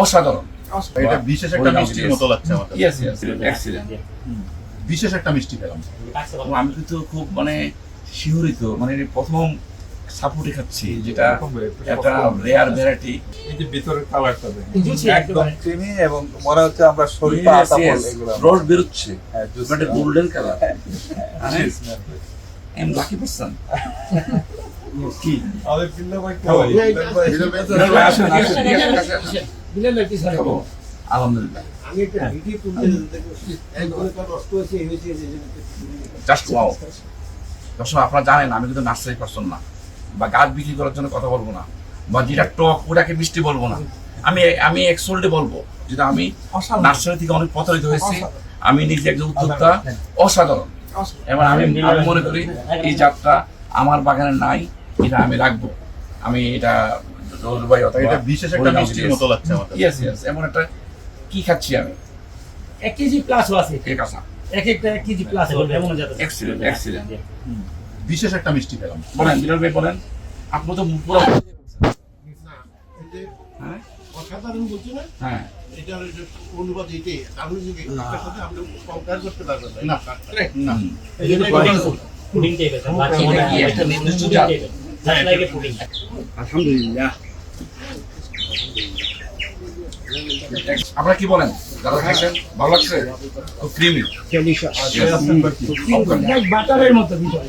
অসাধারণ। এটা বিশেষ একটা মিষ্টির মতো লাগছে আমার কাছে। Yes yes excellent. বিশেষ একটা মিষ্টি পেলাম। আমি কিন্তু খুব শিহরিত, প্রথম সাপোর্টে খাচ্ছি, যেটা একটা রেয়ার ভ্যারাইটি। এই যে ভিতরের কালারটা দেখেন একদম ক্রিমি এবং মনে হচ্ছে আমরা শরীফা আতা ফল এগুলো রস বেরোচ্ছে, হ্যাঁ, juice মানে golden colour. Cheers, man. I am lucky person. কি আমাদের বিল্লা ভাই খাওয়াই বিলাল ভাই আসেন, আসেন, আসেন। খাবো। আলহামদুলিল্লাহ। Just wow. দর্শক, আপনারা জানেন আমি কিন্তু নার্সারি পারসন না, বা গাছ বিক্রি করার জন্য কথা বলবো না, বা যেটা টক ওটাকে মিষ্টি বলবো না। আমি এক্সোল্টে বলবো, যেটা আমি নার্সারি থেকে অনেক প্রতারিত হয়েছি। আমি নিজে একজন উদ্যোক্তা। অসাধারণ। এবং আমি মনে করি এই জাতটা আমার বাগানে নাই, এটা আমি রাখবো। আমি এটা এটা বিশেষ একটা মিষ্টির মতো লাগছে আমার কাছে। ইয়েস ইয়েস, এমন একটা কি খাচ্ছি আমি। 1 কেজি প্লাসও আছে, এর কাঁচা একটা 1 কেজি প্লাস হবে এমন জাত আছে। Excellent excellent. বিশেষ একটা মিষ্টি পেলাম। বলেন বিলাল ভাই, বলেন। আপনি তো পুরো হ্যাঁ অসাধারণ বলছি না, হ্যাঁ এটার যে অনুবাদ এটাই, তাহলে যদি এটার সাথে আমরা কম্পেয়ার করতে পারবেন না, না। এই যে পুডিং টাইপের বাকি এটা কি একটা নির্দিষ্ট জাত? Just like a pudding. আলহামদুলিল্লাহ। আপনারা কি বলেন? যারা খাইছেন ভালো লাগছে? খুব ক্রিমি। লাইক বাটারের মতো বিষয়।